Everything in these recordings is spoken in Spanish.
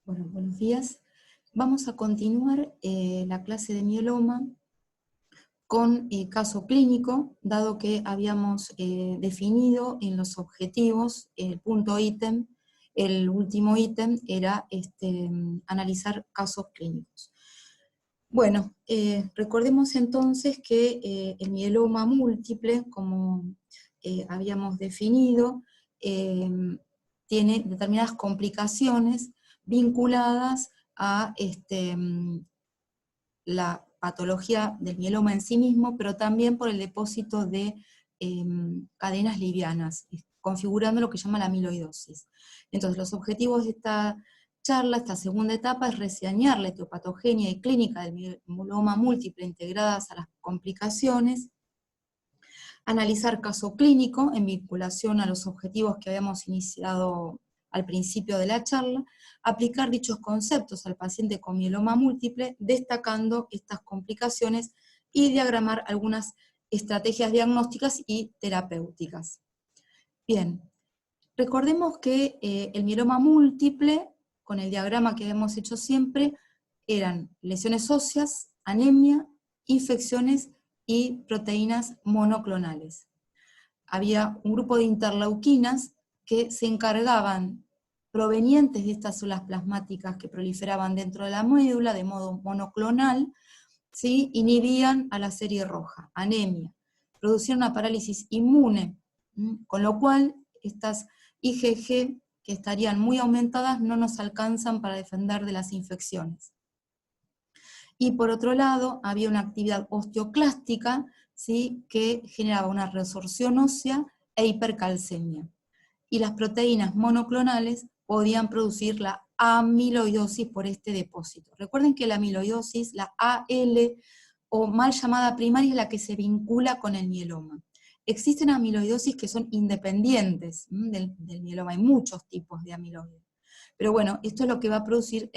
Bueno, buenos días. Vamos a continuar la clase de mieloma con caso clínico, dado que habíamos definido en los objetivos el punto ítem, el último ítem era analizar casos clínicos. Bueno, recordemos entonces que el mieloma múltiple, como habíamos definido, tiene determinadas complicaciones vinculadas a la patología del mieloma en sí mismo, pero también por el depósito de cadenas livianas, configurando lo que se llama la amiloidosis. Entonces, los objetivos de esta charla, esta segunda etapa, es reseñar la etiopatogenia y clínica del mieloma múltiple integradas a las complicaciones, analizar caso clínico en vinculación a los objetivos que habíamos iniciado al principio de la charla, aplicar dichos conceptos al paciente con mieloma múltiple, destacando estas complicaciones y diagramar algunas estrategias diagnósticas y terapéuticas. Bien, recordemos que el mieloma múltiple, con el diagrama que hemos hecho siempre, eran lesiones óseas, anemia, infecciones y proteínas monoclonales. Había un grupo de interleuquinas que se encargaban, provenientes de estas células plasmáticas que proliferaban dentro de la médula de modo monoclonal, ¿sí? Inhibían a la serie roja, anemia, producían una parálisis inmune, con lo cual estas IgG, que estarían muy aumentadas, no nos alcanzan para defender de las infecciones. Y por otro lado, había una actividad osteoclástica, ¿sí? Que generaba una resorción ósea e hipercalcemia. Y las proteínas monoclonales podían producir la amiloidosis por este depósito. Recuerden que la amiloidosis, la AL, o mal llamada primaria, es la que se vincula con el mieloma. Existen amiloidosis que son independientes del mieloma, hay muchos tipos de amiloides. Pero bueno, esto es lo que va a producir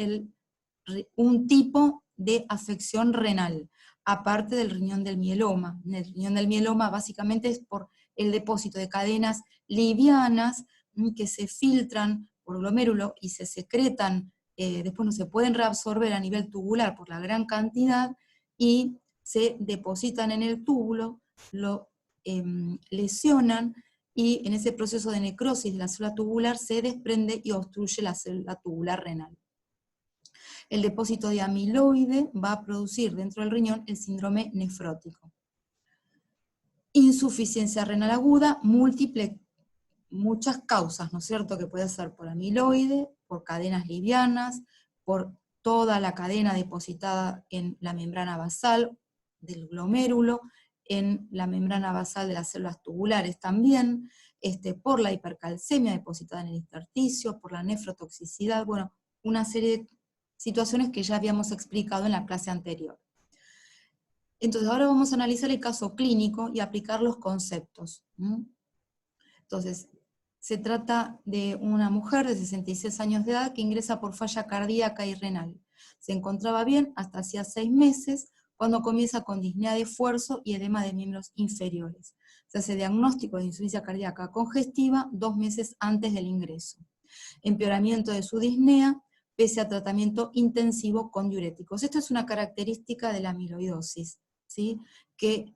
un tipo de afección renal, aparte del riñón del mieloma. El riñón del mieloma básicamente es por el depósito de cadenas livianas que se filtran por glomérulo y se secretan, después no se pueden reabsorber a nivel tubular por la gran cantidad, y se depositan en el túbulo, lo lesionan, y en ese proceso de necrosis de la célula tubular se desprende y obstruye la célula tubular renal. El depósito de amiloide va a producir dentro del riñón el síndrome nefrótico. Insuficiencia renal aguda, múltiple, muchas causas, ¿no es cierto?, que puede ser por amiloide, por cadenas livianas, por toda la cadena depositada en la membrana basal del glomérulo, en la membrana basal de las células tubulares también, por la hipercalcemia depositada en el intersticio, por la nefrotoxicidad, bueno, una serie de situaciones que ya habíamos explicado en la clase anterior. Entonces ahora vamos a analizar el caso clínico y aplicar los conceptos. Entonces, se trata de una mujer de 66 años de edad que ingresa por falla cardíaca y renal. Se encontraba bien hasta hacía 6 meses, cuando comienza con disnea de esfuerzo y edema de miembros inferiores. Se hace diagnóstico de insuficiencia cardíaca congestiva 2 meses antes del ingreso. Empeoramiento de su disnea, pese a tratamiento intensivo con diuréticos. Esto es una característica de la amiloidosis, ¿sí? Que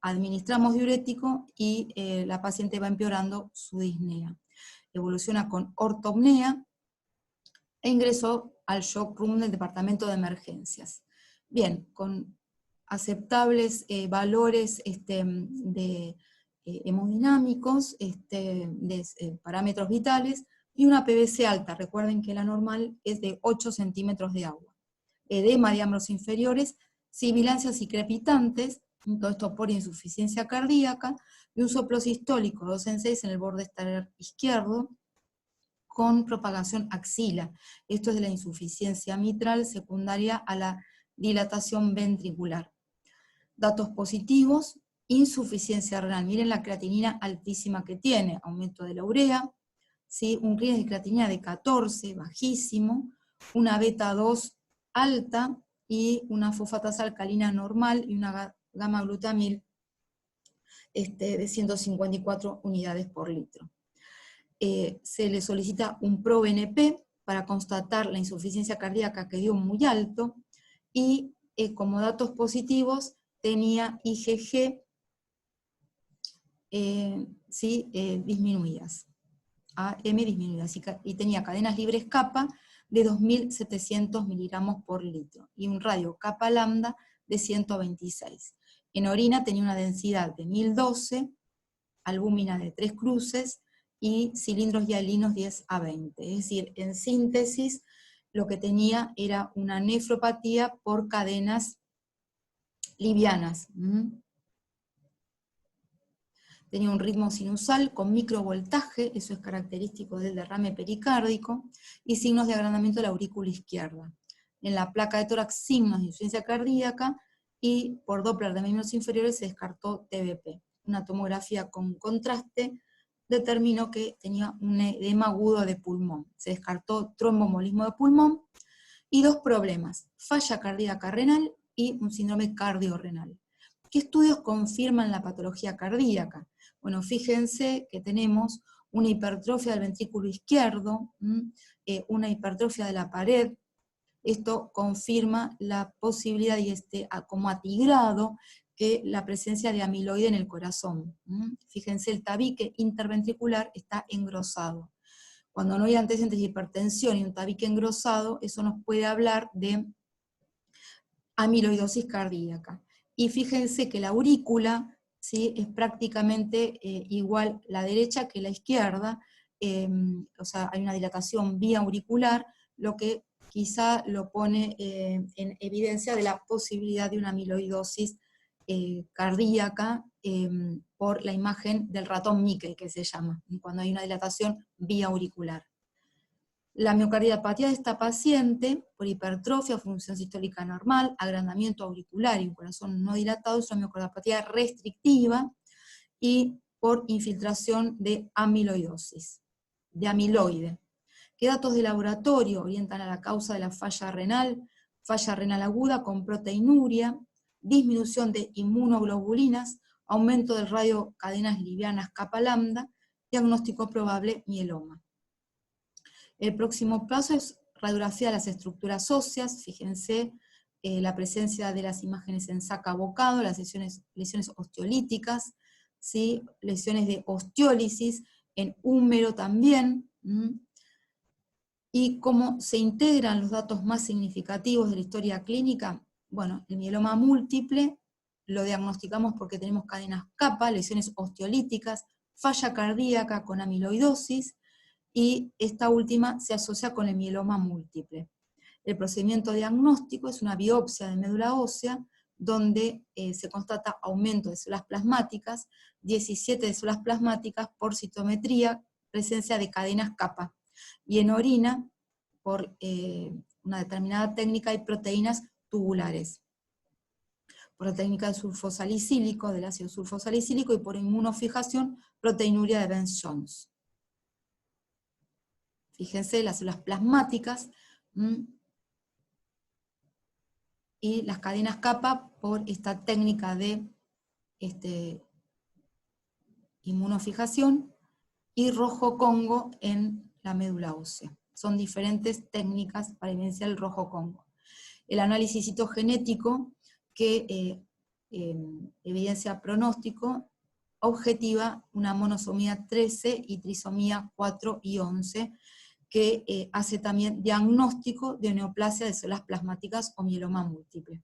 administramos diurético y la paciente va empeorando su disnea. Evoluciona con ortopnea e ingresó al shock room del departamento de emergencias. Bien, con aceptables valores de hemodinámicos, de parámetros vitales, y una PVC alta. Recuerden que la normal es de 8 centímetros de agua. Edema de ambos inferiores, sibilancias y crepitantes, todo esto por insuficiencia cardíaca, y un soplo sistólico 2 en 6 en el borde estelar izquierdo, con propagación axila. Esto es de la insuficiencia mitral secundaria a la dilatación ventricular. Datos positivos: insuficiencia renal. Miren la creatinina altísima que tiene, aumento de la urea, ¿sí? Un clínico de creatinina de 14, bajísimo, una beta 2 alta, y una fosfatasa alcalina normal, y una gamma glutamil de 154 unidades por litro. Se le solicita un ProBNP para constatar la insuficiencia cardíaca que dio muy alto, y como datos positivos tenía IgG disminuidas, AM disminuidas, y tenía cadenas libres kappa de 2.700 miligramos por litro, y un radio kappa lambda de 126. En orina tenía una densidad de 1012, albúmina de 3 cruces, y cilindros hialinos 10 a 20. Es decir, en síntesis, lo que tenía era una nefropatía por cadenas livianas. Tenía un ritmo sinusal con microvoltaje, eso es característico del derrame pericárdico, y signos de agrandamiento de la aurícula izquierda. En la placa de tórax, signos de insuficiencia cardíaca, y por Doppler de miembros inferiores se descartó TBP. Una tomografía con contraste determinó que tenía un edema agudo de pulmón. Se descartó tromboembolismo de pulmón, y 2 problemas: falla cardíaca renal y un síndrome cardiorrenal. ¿Qué estudios confirman la patología cardíaca? Bueno, fíjense que tenemos una hipertrofia del ventrículo izquierdo, una hipertrofia de la pared. Esto confirma la posibilidad, y como atigrado, que la presencia de amiloide en el corazón. Fíjense, el tabique interventricular está engrosado. Cuando no hay antecedentes de hipertensión y un tabique engrosado, eso nos puede hablar de amiloidosis cardíaca. Y fíjense que la aurícula, ¿sí?, es prácticamente igual la derecha que la izquierda, o sea, hay una dilatación vía auricular, lo que quizá lo pone en evidencia de la posibilidad de una amiloidosis cardíaca por la imagen del ratón Mickey, que se llama, cuando hay una dilatación vía auricular. La miocardiopatía de esta paciente, por hipertrofia, función sistólica normal, agrandamiento auricular y un corazón no dilatado, es una miocardiopatía restrictiva, y por infiltración de amiloidosis, de amiloide. ¿Qué datos de laboratorio orientan a la causa de la falla renal? Falla renal aguda con proteinuria, disminución de inmunoglobulinas, aumento del radio cadenas livianas kappa lambda, diagnóstico probable mieloma. El próximo paso es radiografía de las estructuras óseas. Fíjense la presencia de las imágenes en saca bocado, las lesiones osteolíticas, ¿sí?, lesiones de osteólisis, en húmero también, y cómo se integran los datos más significativos de la historia clínica. Bueno, el mieloma múltiple lo diagnosticamos porque tenemos cadenas kappa, lesiones osteolíticas, falla cardíaca con amiloidosis, y esta última se asocia con el mieloma múltiple. El procedimiento diagnóstico es una biopsia de médula ósea, donde se constata aumento de células plasmáticas, 17 de células plasmáticas por citometría, presencia de cadenas kappa, y en orina, por una determinada técnica, hay proteínas tubulares, por la técnica del sulfosalicílico, del ácido sulfosalicílico, y por inmunofijación, proteinuria de Benz-Jones. Fíjense las células plasmáticas, y las cadenas kappa por esta técnica de inmunofijación, y rojo Congo en la médula ósea. Son diferentes técnicas para evidenciar el rojo Congo. El análisis citogenético, que evidencia pronóstico, objetiva una monosomía 13 y trisomía 4 y 11, que hace también diagnóstico de neoplasia de células plasmáticas o mieloma múltiple.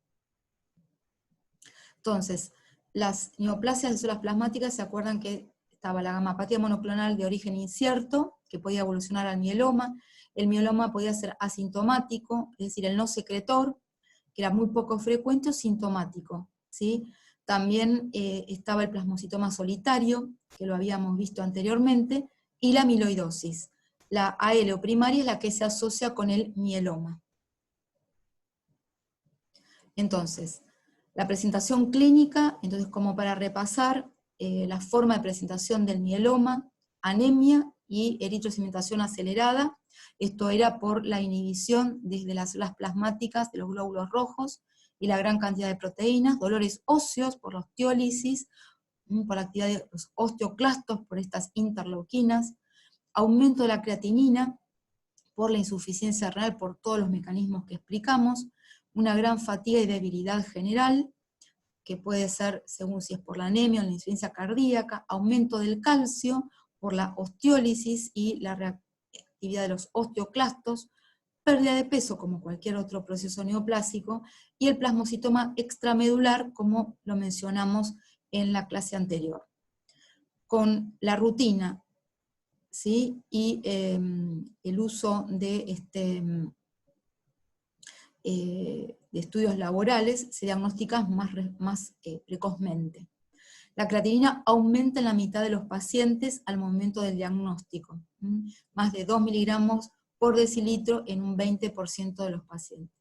Entonces, las neoplasias de células plasmáticas, ¿se acuerdan que estaba la gamapatía monoclonal de origen incierto, que podía evolucionar al mieloma? El mieloma podía ser asintomático, es decir, el no secretor, que era muy poco frecuente, o sintomático, ¿sí? También estaba el plasmocitoma solitario, que lo habíamos visto anteriormente, y la amiloidosis. La AL o primaria es la que se asocia con el mieloma. Entonces, la presentación clínica, entonces, como para repasar, la forma de presentación del mieloma: anemia y eritrocimentación acelerada. Esto era por la inhibición desde las células plasmáticas de los glóbulos rojos y la gran cantidad de proteínas, dolores óseos por la osteólisis, por la actividad de los osteoclastos por estas interleuquinas, aumento de la creatinina por la insuficiencia renal, por todos los mecanismos que explicamos, una gran fatiga y debilidad general, que puede ser según si es por la anemia o la insuficiencia cardíaca, aumento del calcio por la osteólisis y la reactividad de los osteoclastos, pérdida de peso como cualquier otro proceso neoplásico, y el plasmocitoma extramedular, como lo mencionamos en la clase anterior. Con la rutina, ¿sí? Y el uso de estudios laborales se diagnostica más precozmente. La creatinina aumenta en la mitad de los pacientes al momento del diagnóstico, más de 2 miligramos por decilitro en un 20% de los pacientes.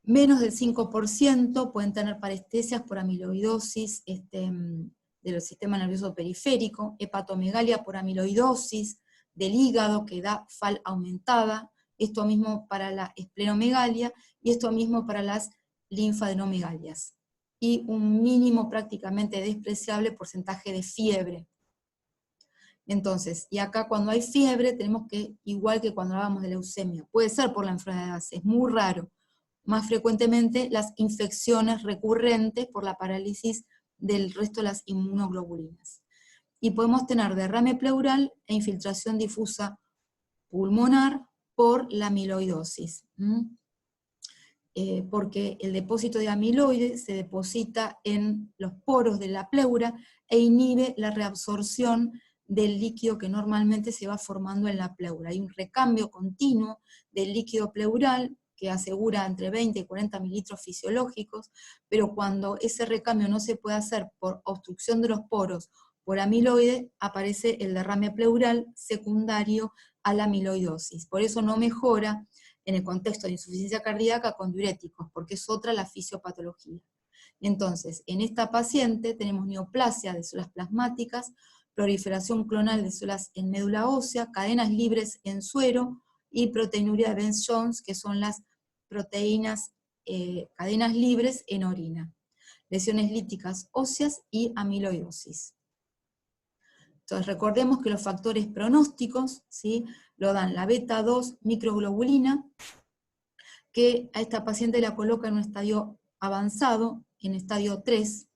Menos del 5% pueden tener parestesias por amiloidosis del sistema nervioso periférico, hepatomegalia por amiloidosis del hígado que da FAL aumentada, esto mismo para la esplenomegalia y esto mismo para las linfadenomegalias. Y un mínimo prácticamente despreciable porcentaje de fiebre. Entonces, y acá cuando hay fiebre tenemos que, igual que cuando hablábamos de leucemia, puede ser por la enfermedad, es muy raro, más frecuentemente las infecciones recurrentes por la parálisis del resto de las inmunoglobulinas. Y podemos tener derrame pleural e infiltración difusa pulmonar por la amiloidosis. Porque el depósito de amiloide se deposita en los poros de la pleura e inhibe la reabsorción del líquido que normalmente se va formando en la pleura. Hay un recambio continuo del líquido pleural que asegura entre 20 y 40 mililitros fisiológicos, pero cuando ese recambio no se puede hacer por obstrucción de los poros por amiloide, aparece el derrame pleural secundario a la amiloidosis. Por eso no mejora en el contexto de insuficiencia cardíaca con diuréticos, porque es otra la fisiopatología. Entonces, en esta paciente tenemos neoplasia de células plasmáticas, proliferación clonal de células en médula ósea, cadenas libres en suero y proteinuria de Benz-Jones, que son las proteínas, cadenas libres en orina. Lesiones líticas óseas y amiloidosis. Entonces recordemos que los factores pronósticos, ¿sí?, lo dan la beta-2 microglobulina, que a esta paciente la coloca en un estadio avanzado, en estadio 3,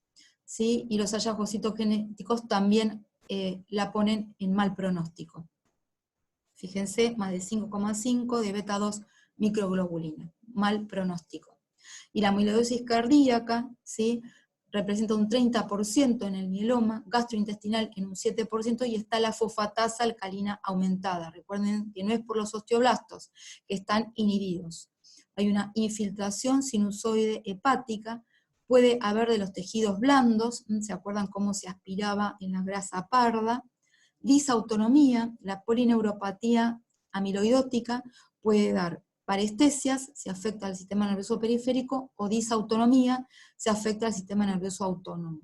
¿sí?, y los hallazgos citogenéticos también la ponen en mal pronóstico. Fíjense, más de 5,5 de beta-2 microglobulina, mal pronóstico. Y la amiloidosis cardíaca, ¿sí?, representa un 30% en el mieloma, gastrointestinal en un 7%, y está la fosfatasa alcalina aumentada. Recuerden que no es por los osteoblastos, que están inhibidos. Hay una infiltración sinusoide hepática, puede haber de los tejidos blandos, ¿se acuerdan cómo se aspiraba en la grasa parda? Disautonomía, la polineuropatía amiloidótica puede dar parestesias, se afecta al sistema nervioso periférico, o disautonomía, se afecta al sistema nervioso autónomo.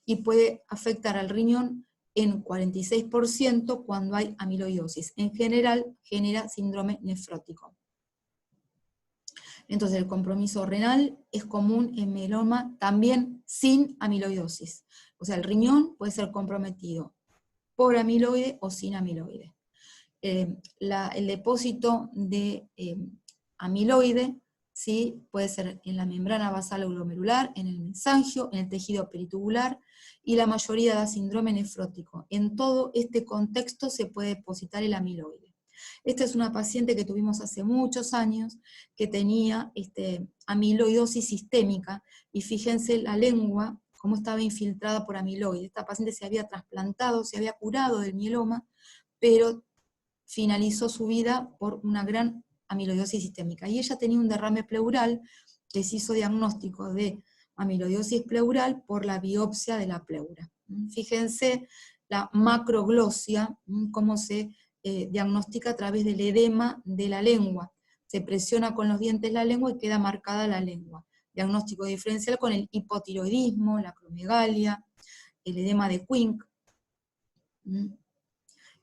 Y puede afectar al riñón en 46% cuando hay amiloidosis. En general, genera síndrome nefrótico. Entonces, el compromiso renal es común en mieloma también sin amiloidosis. O sea, el riñón puede ser comprometido por amiloide o sin amiloide. El depósito de amiloide, ¿sí?, puede ser en la membrana basal glomerular, en el mesangio, en el tejido peritubular, y la mayoría da síndrome nefrótico. En todo este contexto se puede depositar el amiloide. Esta es una paciente que tuvimos hace muchos años, que tenía amiloidosis sistémica, y fíjense la lengua, cómo estaba infiltrada por amiloide. Esta paciente se había trasplantado, se había curado del mieloma, pero finalizó su vida por una gran amiloidosis sistémica. Y ella tenía un derrame pleural, que se hizo diagnóstico de amiloidosis pleural por la biopsia de la pleura. Fíjense la macroglosia, cómo se diagnostica a través del edema de la lengua. Se presiona con los dientes la lengua y queda marcada la lengua. Diagnóstico diferencial con el hipotiroidismo, la acromegalia, el edema de Quink.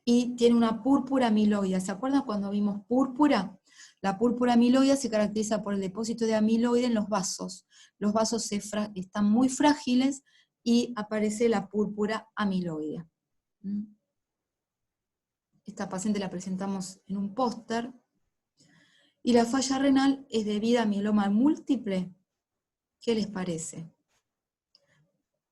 Y tiene una púrpura amiloide. ¿Se acuerdan cuando vimos púrpura? La púrpura amiloide se caracteriza por el depósito de amiloide en los vasos. Los vasos están muy frágiles y aparece la púrpura amiloide. esta paciente la presentamos en un póster, y la falla renal es debida a mieloma múltiple. ¿Qué les parece?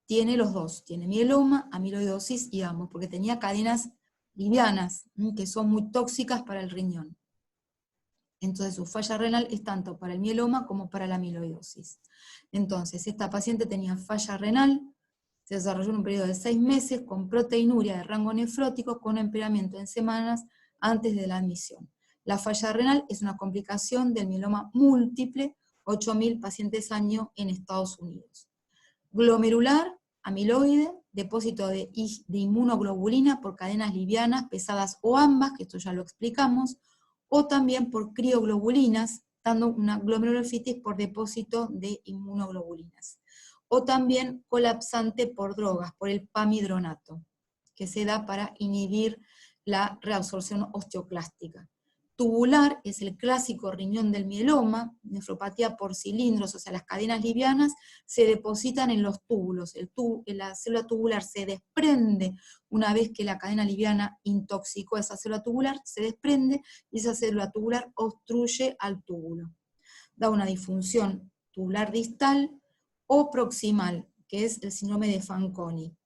Tiene los dos, tiene mieloma, amiloidosis y ambos, porque tenía cadenas livianas, que son muy tóxicas para el riñón. Entonces su falla renal es tanto para el mieloma como para la amiloidosis. Entonces esta paciente tenía falla renal, se desarrolló en un periodo de 6 meses con proteinuria de rango nefrótico con empeoramiento en semanas antes de la admisión. La falla renal es una complicación del mieloma múltiple, 8.000 pacientes año en Estados Unidos. Glomerular, amiloide, depósito de inmunoglobulina por cadenas livianas, pesadas o ambas, que esto ya lo explicamos, o también por crioglobulinas, dando una glomerulonefitis por depósito de inmunoglobulinas. O también colapsante por drogas, por el pamidronato, que se da para inhibir la reabsorción osteoclástica. Tubular es el clásico riñón del mieloma, nefropatía por cilindros, o sea, las cadenas livianas se depositan en los túbulos. La célula tubular se desprende una vez que la cadena liviana intoxicó a esa célula tubular, se desprende y esa célula tubular obstruye al túbulo. Da una disfunción tubular distal o proximal, que es el síndrome de Fanconi.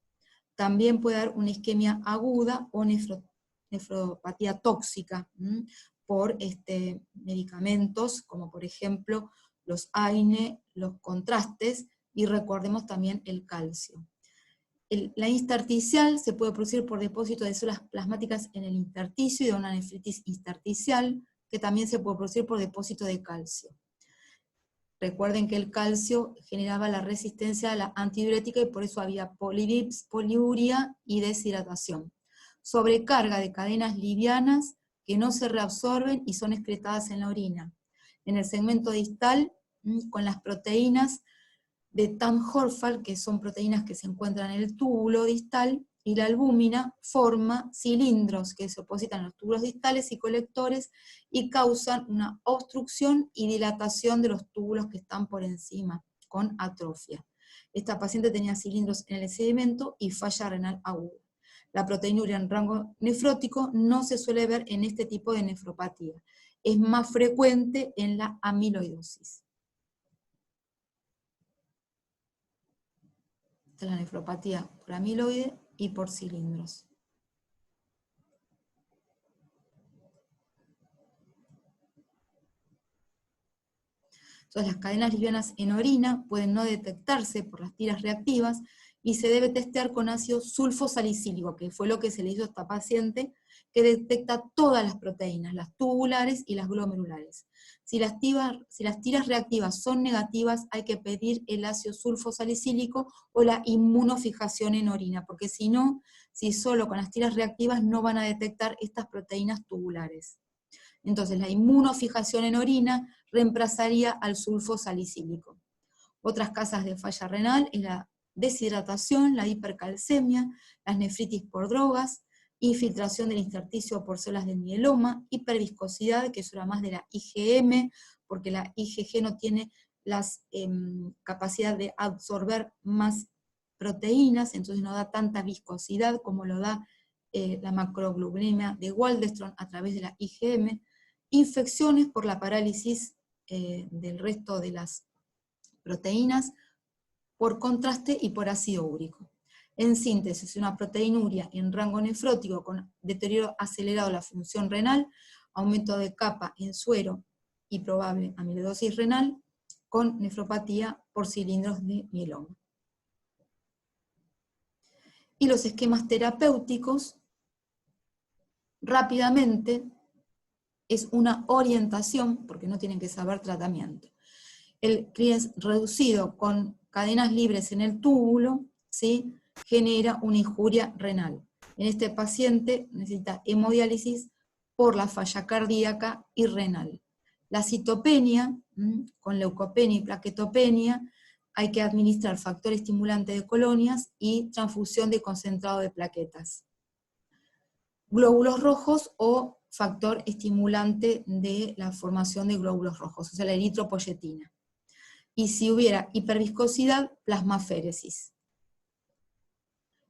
También puede dar una isquemia aguda o nefropatía tóxica, por medicamentos, como por ejemplo los AINE, los contrastes, y recordemos también el calcio. La intersticial se puede producir por depósito de células plasmáticas en el intersticio y de una nefritis intersticial, que también se puede producir por depósito de calcio. Recuerden que el calcio generaba la resistencia a la antidiurética y por eso había polidips, poliuria y deshidratación. Sobrecarga de cadenas livianas que no se reabsorben y son excretadas en la orina. En el segmento distal, con las proteínas de Tamm-Horfeld, que son proteínas que se encuentran en el túbulo distal, y la albúmina forma cilindros que se depositan en los túbulos distales y colectores y causan una obstrucción y dilatación de los túbulos que están por encima, con atrofia. Esta paciente tenía cilindros en el sedimento y falla renal aguda. La proteinuria en rango nefrótico no se suele ver en este tipo de nefropatía. Es más frecuente en la amiloidosis. Esta es la nefropatía por amiloide y por cilindros. Entonces las cadenas livianas en orina pueden no detectarse por las tiras reactivas y se debe testear con ácido sulfosalicílico, que fue lo que se le hizo a esta paciente, que detecta todas las proteínas, las tubulares y las glomerulares. Si las tiras reactivas son negativas, hay que pedir el ácido sulfosalicílico o la inmunofijación en orina, porque si no, si solo con las tiras reactivas no van a detectar estas proteínas tubulares. Entonces la inmunofijación en orina reemplazaría al sulfosalicílico. Otras causas de falla renal es la deshidratación, la hipercalcemia, las nefritis por drogas, infiltración del intersticio por células del mieloma, hiperviscosidad, que eso era más de la IgM, porque la IgG no tiene la capacidad de absorber más proteínas, entonces no da tanta viscosidad como lo da la macroglobulinemia de Waldenström a través de la IgM, infecciones por la parálisis del resto de las proteínas, por contraste y por ácido úrico. En síntesis, una proteinuria en rango nefrótico con deterioro acelerado de la función renal, aumento de capa en suero y probable amiloidosis renal, con nefropatía por cilindros de mieloma. Y los esquemas terapéuticos, rápidamente, es una orientación, porque no tienen que saber tratamiento. El clearance reducido con cadenas libres en el túbulo, ¿sí?, genera una injuria renal. En este paciente necesita hemodiálisis por la falla cardíaca y renal. La citopenia, con leucopenia y plaquetopenia, hay que administrar factor estimulante de colonias y transfusión de concentrado de plaquetas. Glóbulos rojos o factor estimulante de la formación de glóbulos rojos, o sea, la eritropoyetina. Y si hubiera hiperviscosidad, plasmaféresis.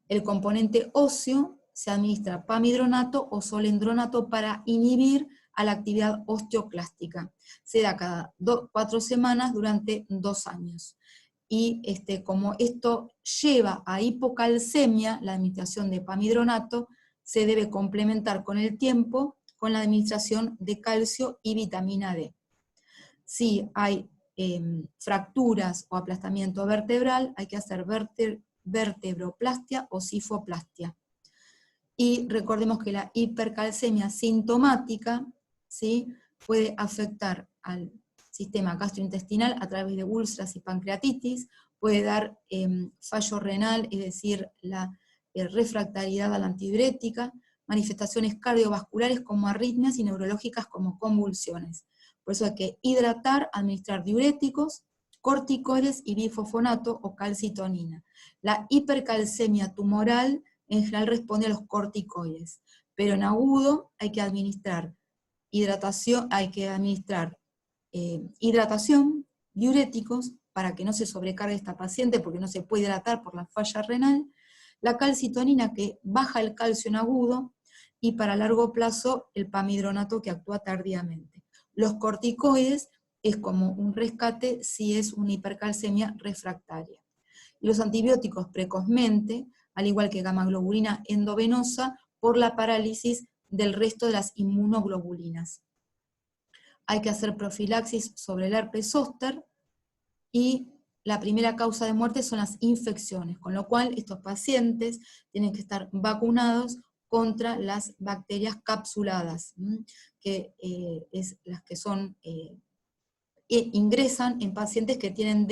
El componente óseo se administra pamidronato o solendronato para inhibir a la actividad osteoclástica. Se da cada 4 semanas durante 2 años. Y como esto lleva a hipocalcemia, la administración de pamidronato se debe complementar con el tiempo con la administración de calcio y vitamina D. Si hay fracturas o aplastamiento vertebral, hay que hacer vertebroplastia o sifoplastia. Y recordemos que la hipercalcemia sintomática, ¿sí?, puede afectar al sistema gastrointestinal a través de úlceras y pancreatitis, puede dar fallo renal, es decir, la refractariedad a la antidiurética, manifestaciones cardiovasculares como arritmias y neurológicas como convulsiones. Por eso hay que hidratar, administrar diuréticos, corticoides y bifosfonato o calcitonina. La hipercalcemia tumoral en general responde a los corticoides, pero en agudo hay que administrar hidratación, diuréticos, para que no se sobrecargue esta paciente, porque no se puede hidratar por la falla renal, la calcitonina que baja el calcio en agudo, y para largo plazo el pamidronato que actúa tardíamente. Los corticoides es como un rescate si es una hipercalcemia refractaria. Y los antibióticos precozmente, al igual que gamma-globulina endovenosa, por la parálisis del resto de las inmunoglobulinas. Hay que hacer profilaxis sobre el herpes zóster, y la primera causa de muerte son las infecciones, con lo cual estos pacientes tienen que estar vacunados contra las bacterias capsuladas, que es las que son, ingresan en pacientes que tienen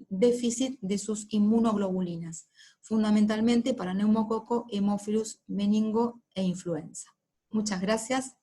déficit de sus inmunoglobulinas, fundamentalmente para neumococo, hemófilus, meningo e influenza. Muchas gracias.